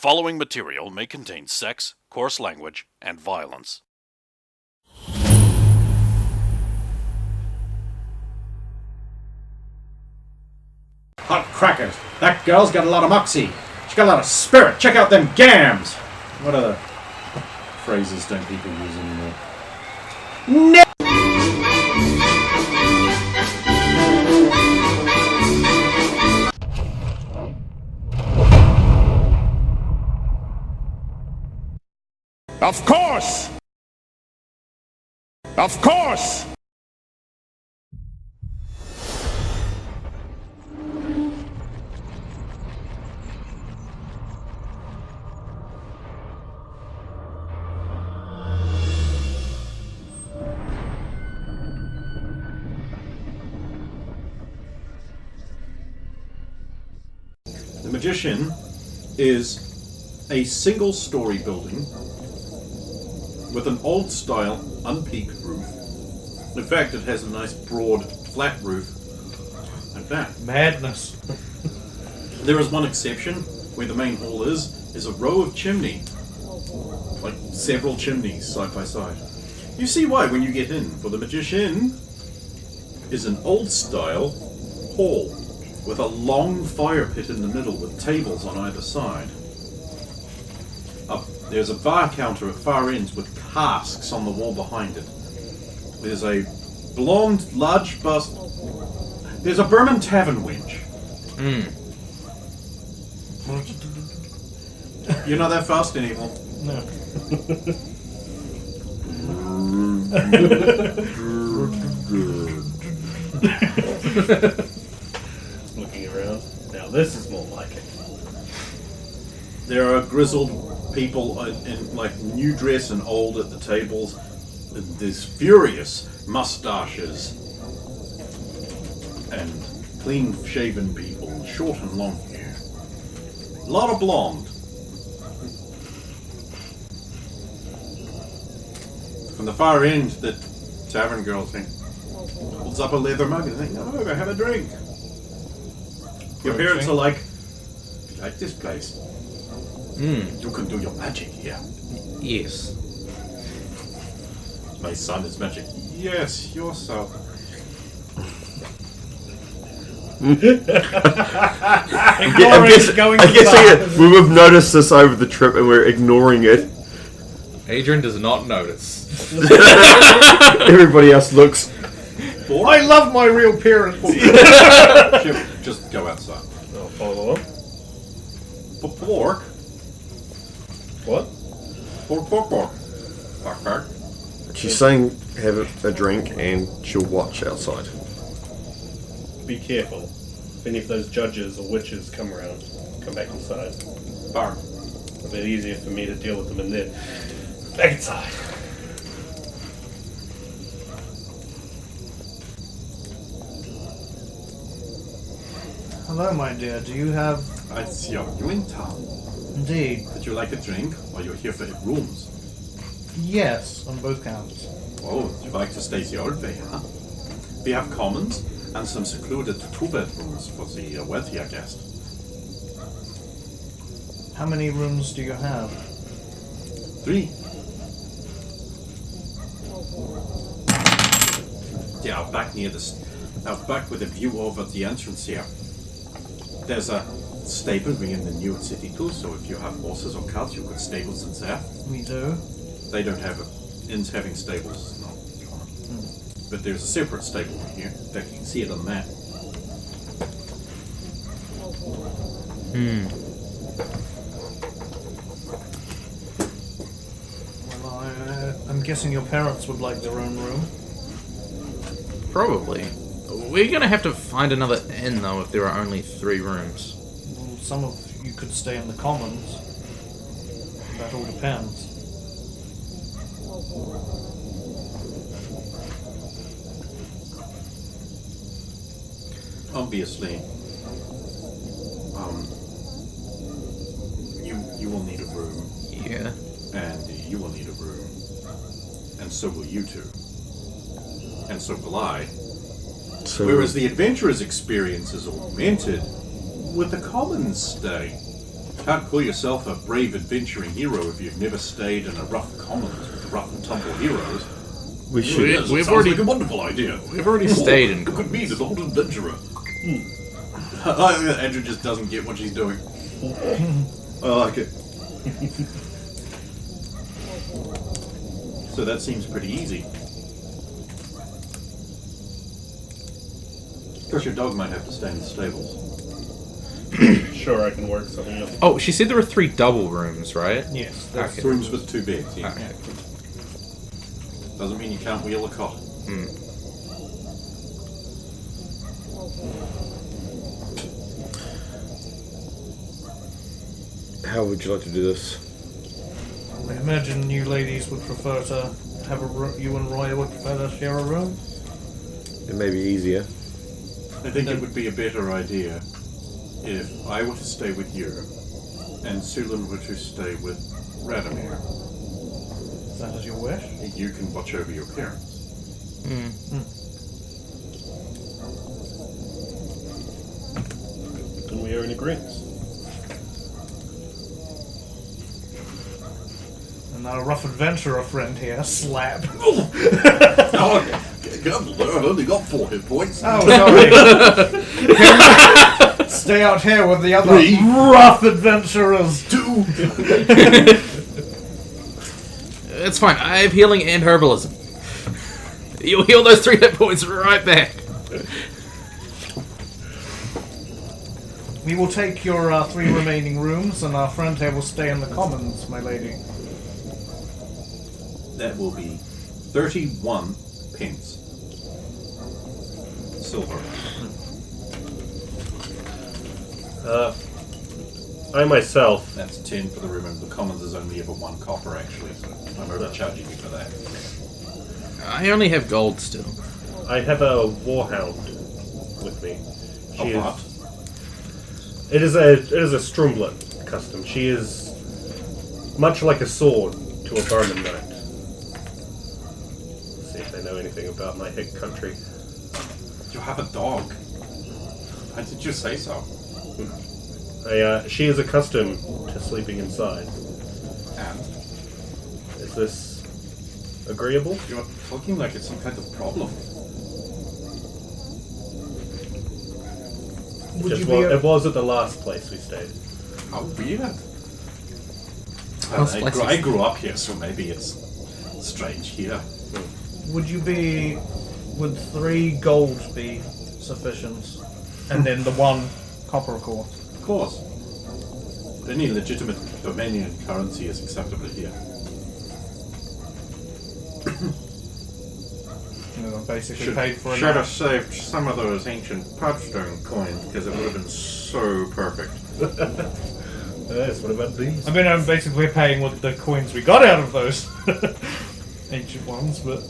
following material may contain sex, coarse language, and violence. Hot crackers! That girl's got a lot of moxie. She's got a lot of spirit. Check out them gams! What other phrases don't people use anymore? No! Of course! Of course! The Magician is a single-story building with an old-style, unpeaked roof. In fact, it has a nice, broad, flat roof, like that. Madness. There is one exception, where the main hall is a row of chimney. Like, several chimneys, side by side. You see why when you get in, for the Magician is an old-style hall, with a long fire pit in the middle, with tables on either side. There's a bar counter at far ends with casks on the wall behind it. There's a blonde, large bust. There's a Berman Tavern winch. You're not that fast in evil. No. Looking around. Now this is more like it. There are grizzled people in like new dress and old at the tables. There's furious mustaches and clean-shaven people, short and long hair. A lot of blonde. From the far end, the tavern girl thing holds up a leather mug and thinks, "Oh, have a drink." Your parents are like, "You like this place? You can do your magic here." Yes. My son is magic. Yes, you're so. I'm guessing we have noticed this over the trip and we're ignoring it. Adrian does not notice. Everybody else looks. I love my real parents. Just go outside. I'll follow up. Pork. What? Pork. Bark. She's saying have a drink and she'll watch outside. Be careful. If any of those judges or witches come around, come back inside. Bark. A bit easier for me to deal with them in there. Back inside. Hello, my dear. Do you have... I see you in town. Indeed. Would you like a drink, or you're here for rooms? Yes, on both counts. Oh, would you like to stay the old way, huh? We have commons and some secluded two-bedrooms for the wealthier guest. How many rooms do you have? 3. Yeah, out back near out back with a view over the entrance here. There's a stablery in the New York City too, so if you have horses or carts, you could stable them there. We do. They don't have inns having stables, no. But there's a separate stable in here. In fact, you can see it on the map. Well, I'm guessing your parents would like their own room. Probably. We're gonna have to find another inn, though, if there are only 3 rooms. Well, some of you could stay in the commons. That all depends. Obviously, you will need a room, Yeah. and you will need a room, and so will you two, and so will I. So, Whereas the adventurer's experience is augmented with the commons stay. Can't call yourself a brave adventuring hero if you've never stayed in a rough commons with rough and tumble heroes. We should. Yes, it we've sounds already- like a wonderful idea. We've already stayed in Look at me, the old adventurer. Andrew just doesn't get what she's doing. I like it. So that seems pretty easy. Of course, your dog might have to stay in the stables. Sure, I can work something up. Oh, she said there were 3 double rooms, right? Yes. Okay. Rooms with 2 beds, yeah. Okay. Doesn't mean you can't wheel a cot. How would you like to do this? I imagine you ladies would prefer to have a room. You and Roy would prefer to share a room. It may be easier. I think it would be a better idea if I were to stay with you and Sulan were to stay with Radomir. Is that as you wish? You can watch over your parents. Then we are in agreement. And our rough adventurer friend here, Slap. Oh, God, I've only got 4 hit points. Oh, sorry. Stay out here with the other 3. rough adventurers. 2. It's fine. I have healing and herbalism. You'll heal those 3 hit points right back. We will take your 3 remaining rooms, and our friend here will stay in the commons, my lady. That will be 31 pence. Silver. I myself, That's 10 for the room, and the commons is only ever 1 copper, actually, so I'm overcharging you for that. I only have gold still. I have a warhound with me. She A is. what? It is a Strumblet custom. She is much like a sword to a Barman knight. Let's see if they know anything about my hick country. You have a dog. Why did you say so? She is accustomed to sleeping inside. And Is this agreeable? you're talking like it's some kind of problem. It was at the last place we stayed. How weird. House I places. grew up here, so maybe it's strange here. Would 3 gold be sufficient? And then the 1 copper, of course. Of course. Any legitimate Dominion currency is acceptable here. You know, basically paid for Should have enough. saved some of those ancient Pudgestone coins because it would have been so perfect. Yes, what about these? I mean, I'm basically paying with the coins we got out of those ancient ones, but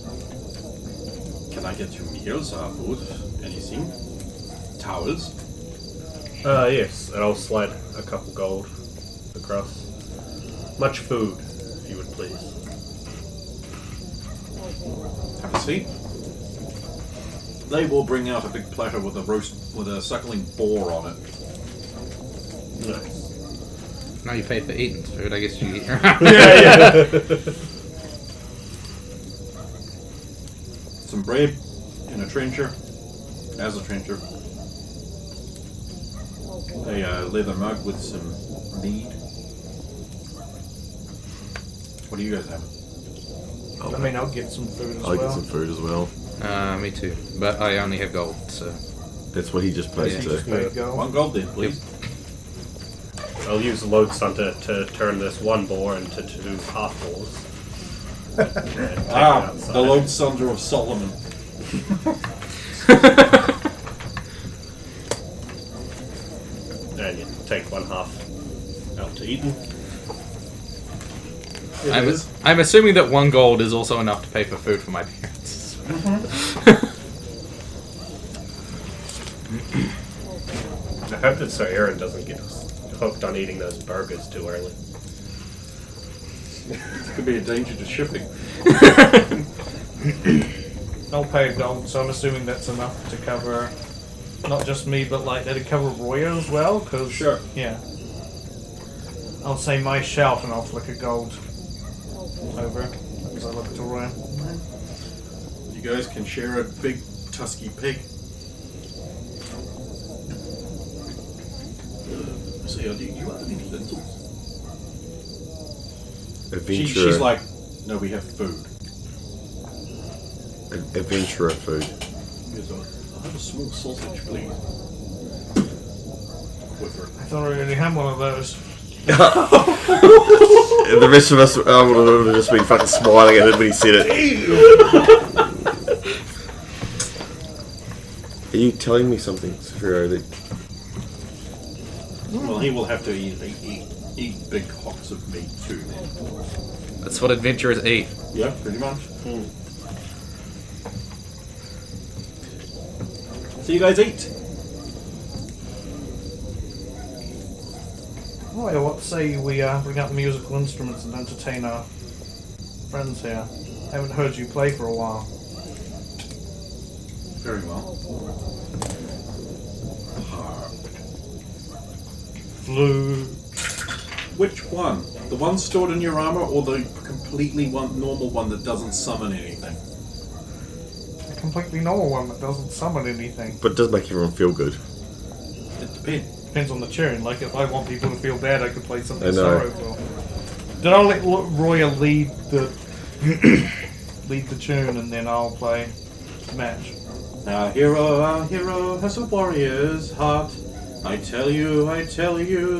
Can I get you meals, food, anything? Towels? Yes, and I'll slide a couple gold across. Much food, if you would please. Have a seat. They will bring out a big platter with a suckling boar on it. Nice. Now you pay for eating food, I guess you eat. Some bread in a trencher, as a trencher. A leather mug with some mead. What do you guys have? I mean, I'll get some food as I'll well. get some food as well. Me too. But I only have gold, so... That's what he just paid Yeah. to. There you go. 1 gold then, please. I'll use Lode Santa to turn this 1 boar into 2 half boars. And take it outside. The Lone Thunder of Solomon. And you take 1 half out to Eton. I'm assuming that 1 gold is also enough to pay for food for my parents. I hope that Sir Aaron doesn't get hooked on eating those burgers too early. Could be a danger to shipping. I'll pay gold, so I'm assuming that's enough to cover not just me, but like that'd cover Roya as well. Cause Sure. yeah. I'll say my shout and I'll flick a gold over as I look to Roy. You guys can share a big tusky pig. So, do you have any lentils? Adventurer. She's like, no, we have food. Adventurer food. Here's I'll have a small sausage, please. Quiver. I thought I already had one of those. And the rest of us would have just been fucking smiling at him when he said it. Are you telling me something, Saphiro? That Well, he will have to eat big hocks of meat too. Then. That's what adventurers eat. Yeah, pretty much. So you guys eat. Oh yeah, what say we bring out the musical instruments and entertain our friends here? I haven't heard you play for a while. Very well. Flute. Which one? The one stored in your armor, or the completely normal one that doesn't summon anything? A completely normal one that doesn't summon anything. but it does make everyone feel good. It depends. Depends on the tune. Like, if I want people to feel bad, I could play something I know. sorrowful. Then I'll let Roya lead the lead the tune, and then I'll play the match. Our hero has a warrior's heart. I tell you,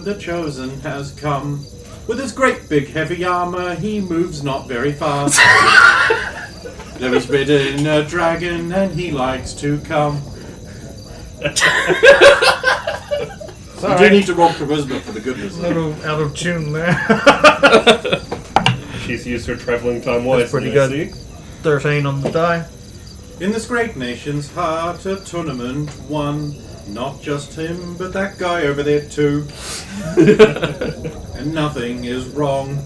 the chosen has come. With his great big heavy armor, he moves not very fast. There is ridden a dragon, and he likes to come. You do need to roll charisma for the goodness A of it. little out of tune there. She's used her travelling time wisely. pretty I good. see. 13 on the die. In this great nation's heart, a tournament won. Not just him, but that guy over there too. And nothing is wrong.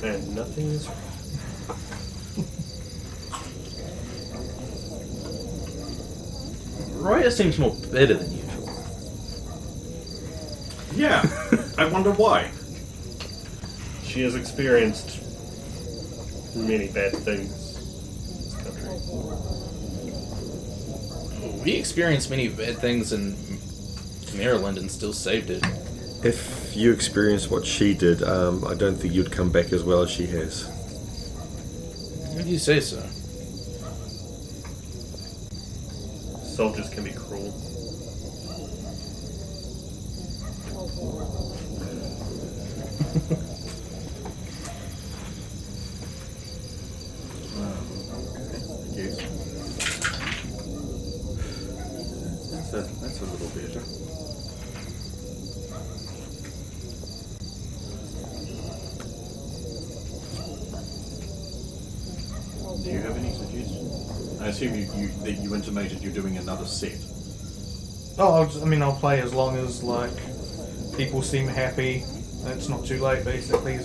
And nothing is wrong. Roya seems more bitter than usual. Yeah, I wonder why. She has experienced many bad things in this country. We experienced many bad things in Maryland and still saved it. If you experienced what she did, I don't think you'd come back as well as she has. Why do you say so? Soldiers can be cruel. Yes. That's a little better. Do you have any suggestions? I assume you intimated you're doing another set. Oh, I'll play as long as, like, people seem happy. And it's not too late, basically.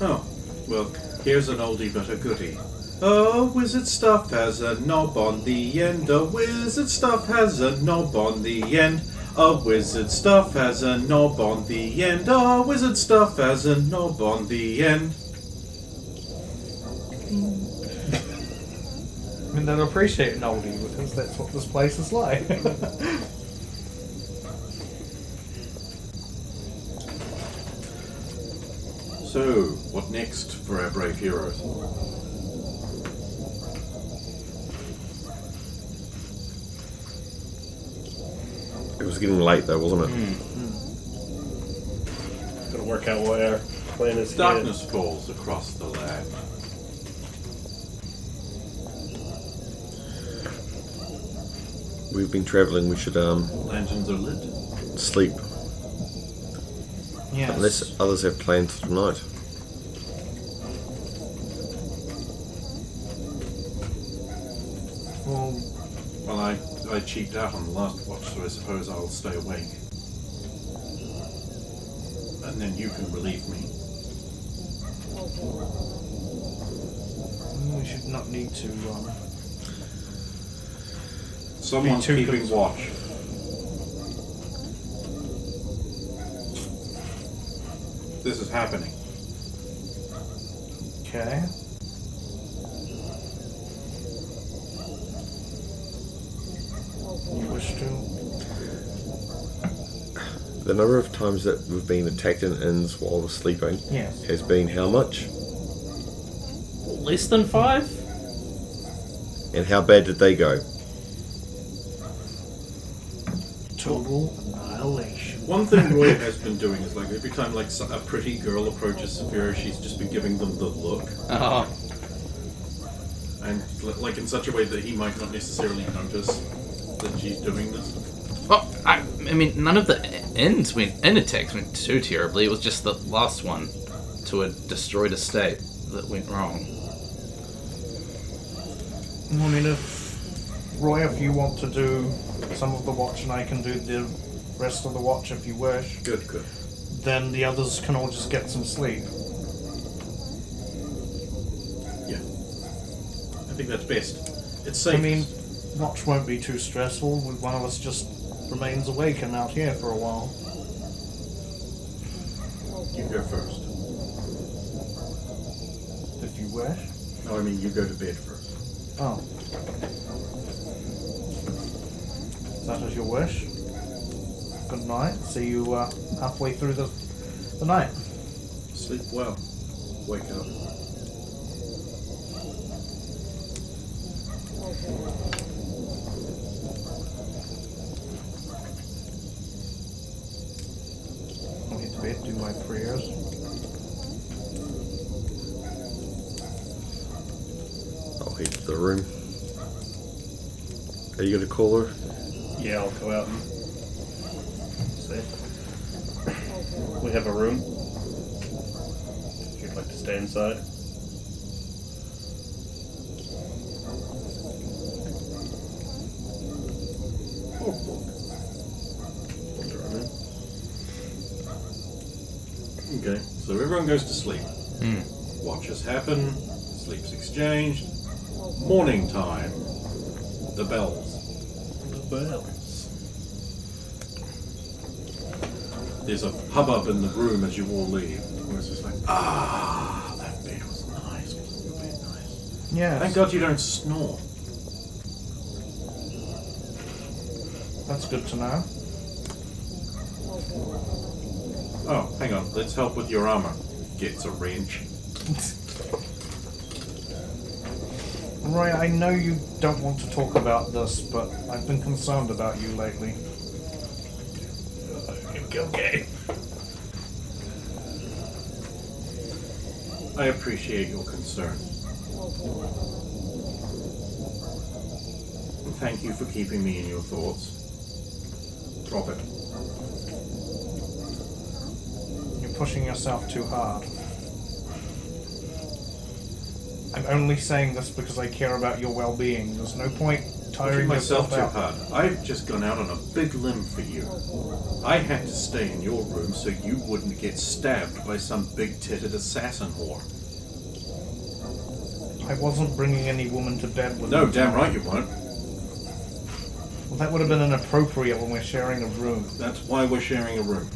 Oh, well, here's an oldie but a goodie. Oh, wizard stuff has a knob on the end. Oh, wizard stuff has a knob on the end. Oh, wizard stuff has a knob on the end. Oh, wizard stuff has a knob on the end. I mean, they'll appreciate an oldie because that's what this place is like. So, what next for our brave heroes? It was getting late though, wasn't it? Gotta work out what our plan is here. Darkness falls across the land. We've been travelling, we should Lanterns are lit. sleep. Yes. Unless others have plans for tonight. Well, I cheaped out on the last watch, so I suppose I'll stay awake. And then you can relieve me. we should not need to. Someone's too keeping close. watch. this is happening. Okay. You wish to? The number of times that we've been attacked in inns while we're sleeping Yes. has been how much? Less than 5? And how bad did they go? Total annihilation. One thing Roy has been doing is like every time like a pretty girl approaches Saphira, she's just been giving them the look, Oh. and like in such a way that he might not necessarily notice that she's doing this. Well, I mean, none of the in attacks went too terribly. It was just the last one to a destroyed estate that went wrong. I mean, if you want to do some of the watch and I can do the rest of the watch if you wish, Good. then the others can all just get some sleep. Yeah. I think that's best. It's safe. I mean, watch won't be too stressful. One of us just remains awake and out here for a while. you go first. If you wish. No, I mean you go to bed first. Oh. That is your wish. Good night. See you halfway through the night. Sleep well. Wake up. I'll get to bed, do my prayers. I'll head to the room. Are you going to call her? Yeah, I'll go out and see. We have a room. If you'd like to stay inside. Okay, so everyone goes to sleep. Watches happen, sleep's exchanged. Morning time. The bells. There's a hubbub in the room as you all leave. Where it's just like, that bed was nice. Wasn't your bed nice? Yes. Thank God you don't snore. That's good to know. Oh, hang on. Let's help with your armor. Gets a wrench. Roy, I know you don't want to talk about this, but I've been concerned about you lately. Okay. I appreciate your concern. Thank you for keeping me in your thoughts. Drop it. You're pushing yourself too hard. I'm only saying this because I care about your well-being. There's no point tiring Pushing myself yourself too out. hard. I've just gone out on a big limb for you. I had to stay in your room so you wouldn't get stabbed by some big-titted assassin whore. I wasn't bringing any woman to bed with No, me. damn right you weren't. Well, that would have been inappropriate when we're sharing a room. That's why we're sharing a room.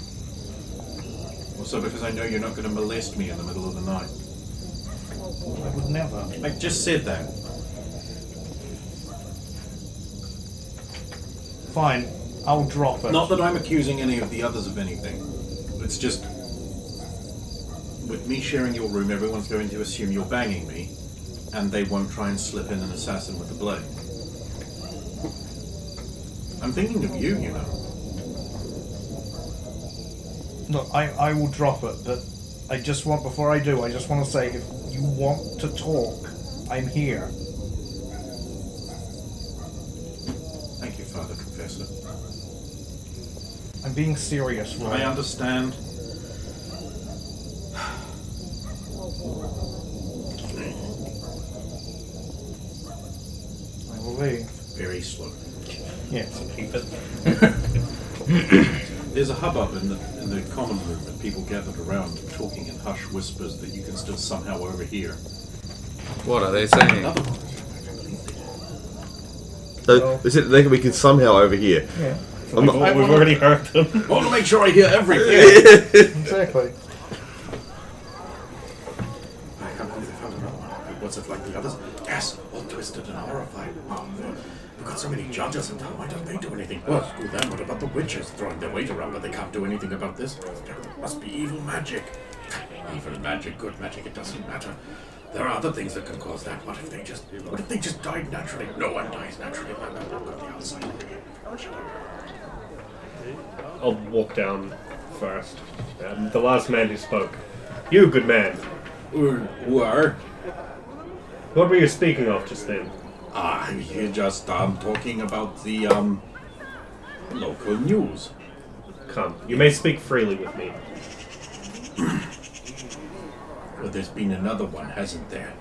Also because I know you're not going to molest me in the middle of the night. I would never. I just said that. Fine, I'll drop it. Not that I'm accusing any of the others of anything. It's just... with me sharing your room, everyone's going to assume you're banging me, and they won't try and slip in an assassin with a blade. I'm thinking of you, you know. Look, I will drop it, but I just want, before I do, I just want to say, if you want to talk, I'm here. Thank you, Father Confessor. I'm being serious, I Roy. understand. I will leave. Very slow. Yes. Keep it. There's a hubbub in the common room and people gathered around talking in hushed whispers that you can still somehow overhear. What are they saying? Another one. They said we can somehow overhear. Yeah. I'm not, We've already heard them. I want to make sure I hear everything. Exactly. Was it like the others? Yes, all twisted and horrified. Oh, we've got so many judges in town. Why don't they do anything? Well, screw them. What about the witches throwing their weight around, but they can't do anything about this? There must be evil magic. Evil magic, good magic, it doesn't matter. There are other things that can cause that. What if they just died naturally? No one dies naturally. No, go on the outside. I'll walk down first. The last man who spoke. You, good man. Who are? What were you speaking of just then? You're just talking about the local news. Come, you may speak freely with me. Well, there's been another one, hasn't there?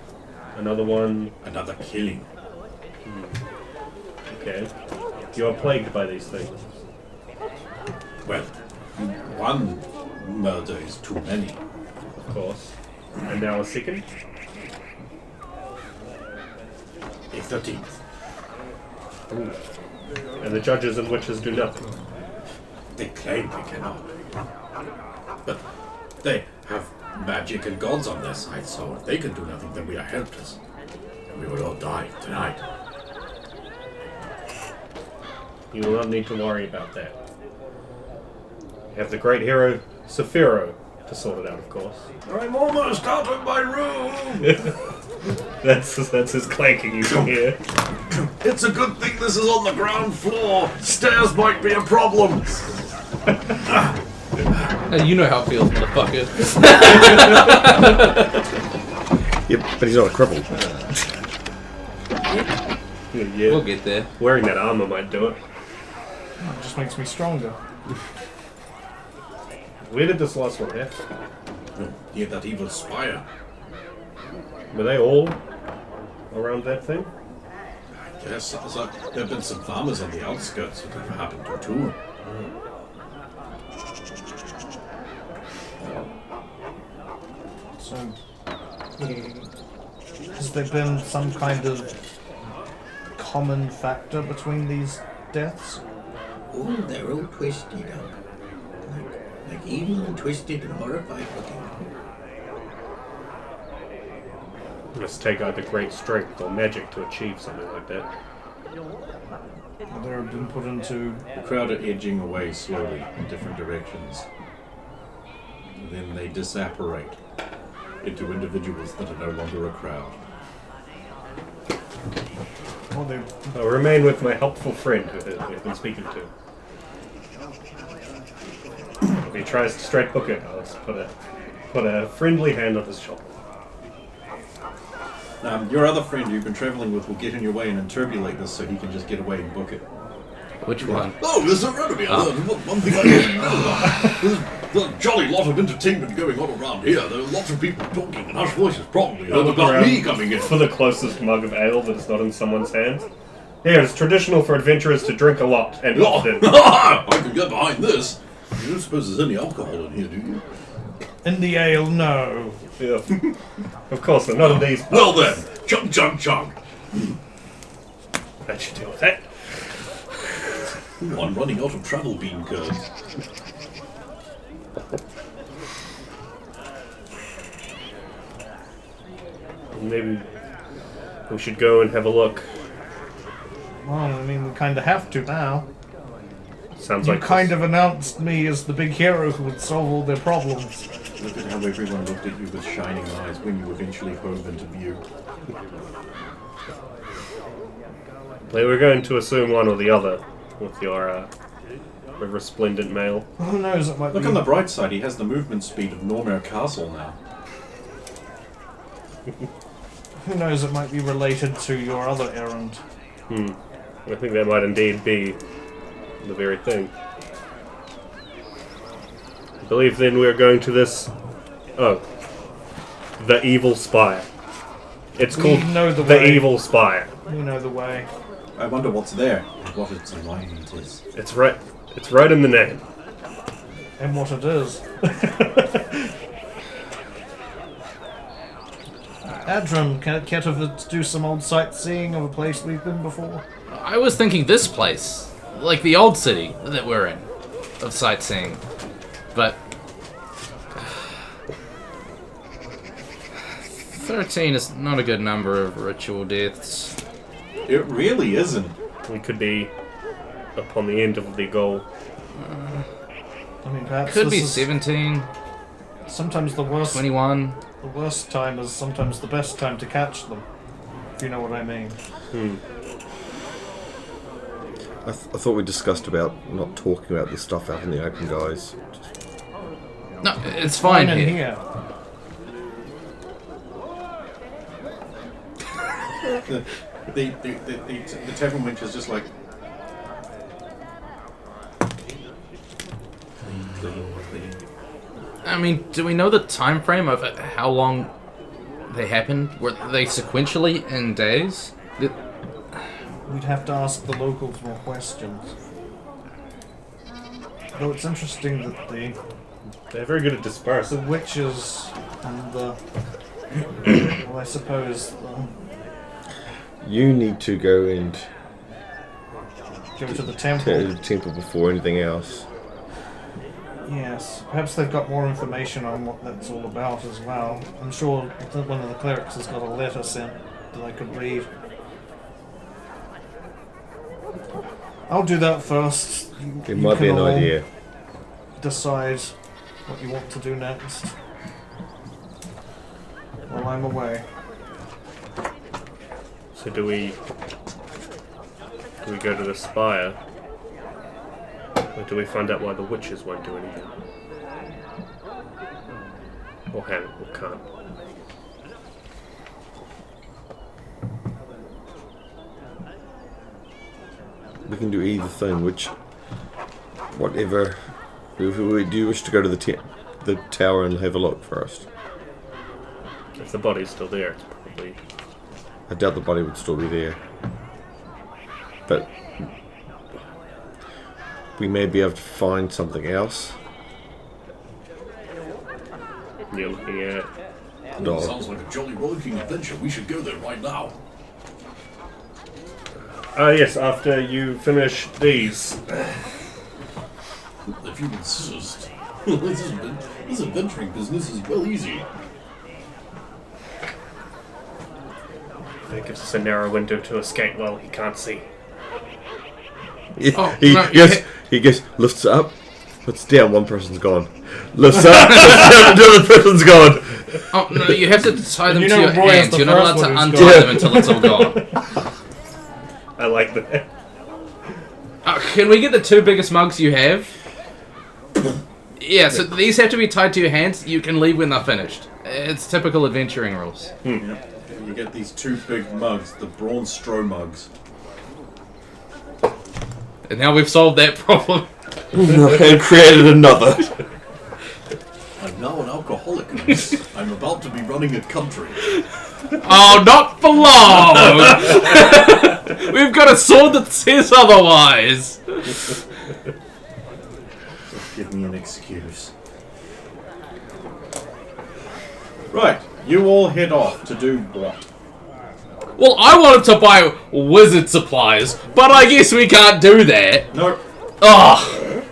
Another one? Another killing. Okay. You are plagued by these things. Well, one murder is too many. Of course. And now a second? A 13th. Ooh. And the judges and witches do nothing. They claim they cannot. But they have magic and gods on their side, so if they can do nothing, then we are helpless. And we will all die tonight. You will not need to worry about that. You have the great hero, Saphiro, to sort it out, of course. I'm almost out of my room! That's his clanking you can hear. It's a good thing this is on the ground floor. Stairs might be a problem. You know how it feels, motherfucker. Yep, but he's not a cripple. Yeah. We'll get there. Wearing that armor might do it. It just makes me stronger. Where did this last one happen? Near that evil spire. Were they all around that thing? Yes, so there have been some farmers on the outskirts who have happened to too. So, has there been some kind of common factor between these deaths? Oh, they're all twisted up. Like evil and twisted and horrified looking. Must take either great strength or magic to achieve something like that. They've been put into... The crowd are edging away slowly in different directions. Then they disapparate into individuals that are no longer a crowd. Well, they... I'll remain with my helpful friend who I've been speaking to. If he tries to straight book it, I'll just put a friendly hand on his shoulder. Your other friend you've been traveling with will get in your way and interpolate this so he can just get away and book it. Which one? Oh, there's a run of me. One thing I didn't know. There's a jolly lot of entertainment going on around here. There are lots of people talking, and harsh voices probably heard about me coming in. For the closest mug of ale that is not in someone's hands. Yeah, it's traditional for adventurers to drink a lot and often. I can get behind this. You don't suppose there's any alcohol in here, do you? In the ale, no. Yeah. Of course, none of these. Well then, chug chug chug. That should deal with that. Ooh, I'm running out of travel bean curds. Maybe we should go and have a look. Well, I mean, we kind of have to now. Sounds You like kind of announced me as the big hero who would solve all their problems. Look at how everyone looked at you with shining eyes when you eventually hove into view. They were going to assume one or the other with your resplendent mail. Who knows? It might Look be... on the bright side, he has the movement speed of Normare Castle now. Who knows? It might be related to your other errand. I think that might indeed be the very thing. I believe then we're going to this... Oh. The Evil Spire. It's We called know the the way. Evil Spire. We know the way. I wonder what's there, and what its alignment is. It's right in the name. And what it is. Adram, can't do some old sightseeing of a place we've been before? I was thinking this place, like the old city that we're in, of sightseeing. But 13 is not a good number of ritual deaths. It really isn't. We could be upon the end of the goal. I mean, perhaps Could this be is 17, sometimes the worst. 21. The worst time is sometimes the best time to catch them. If you know what I mean. I thought we discussed about not talking about this stuff out in the open, guys. No, it's fine in here. here. The tavern wench is just like. Clean. I mean, do we know the time frame of how long they happened? Were they sequentially in days? We'd have to ask the locals more questions. Though it's interesting that They're very good at the dispersing. witches and the well, I suppose You need to go and go to the to temple. the temple before anything else. Yes, perhaps they've got more information on what that's all about as well. I'm sure that one of the clerics has got a letter sent that I could read. I'll do that first. It You might be can an all idea. Decide what you want to do next. While I'm away. So do we go to the spire? Or do we find out why the witches won't do anything? Or can't? We can do either thing, whatever. Do you wish to go to the tower and have a look first? If the body's still there, it's probably... I doubt the body would still be there. But we may be able to find something else. You're looking at... No. Sounds like a jolly rollicking adventure. We should go there right now. yes, after you finish these. If you insist. This adventuring business is well easy. That gives us a narrow window to escape while he can't see. He goes, lifts it up, puts it down, one person's gone. Lifts up, puts it down, another person's gone. Oh, no, you have to tie them You to know your Roy is hands. the You're not first allowed to one who's untie gone. them until it's all gone. I like that. Can we get the two biggest mugs you have? Yeah, so these have to be tied to your hands. You can leave when they're finished. It's typical adventuring rules. You get these two big mugs, the bronze straw mugs. And now we've solved that problem. And created another. I'm now an alcoholic. I'm about to be running a country. Oh, not for long! We've got a sword that says otherwise. Give me an excuse. Right, you all head off to do what? Well, I wanted to buy wizard supplies, but I guess we can't do that. No, Ugh.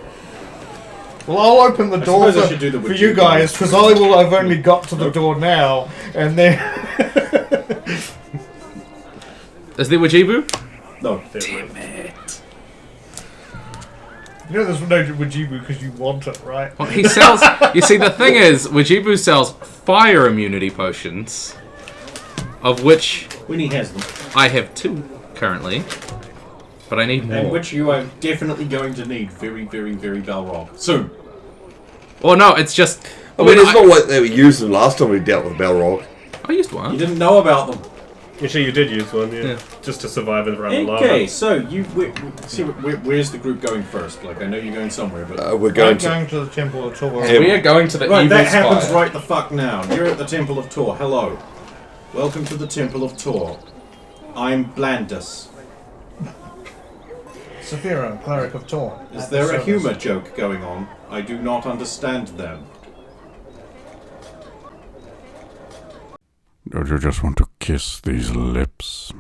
Well, I'll open the door suppose I should do the for witch you you guys, guys. because I've only got to the door now, and then... Is there Wajibu? no. Damn it. You know there's no Wajibu because you want it, right? Well, he sells... You see, the thing is, Wajibu sells fire immunity potions, of which When he has them. I have 2 currently, but I need more. And which you are definitely going to need very, very, very Balrog. Soon. Well, no, it's just... I mean, it's not like they were used the last time we dealt with Balrog. I used You one. didn't know about them. Actually, you did use one, Yeah. just to survive around the lava. Okay, so where's the group going first? Like, I know you're going somewhere, but... We're I'm going to. going to the Temple of Tor. Yeah. We are going to the Right, evil that happens spire. right the fuck now. You're at the Temple of Tor. Hello. Welcome to the Temple of Tor. I'm Blandus. Saphira, Cleric of Tor. Is at there the a service. humour joke going on? I do not understand them. Don't you just want to kiss these lips?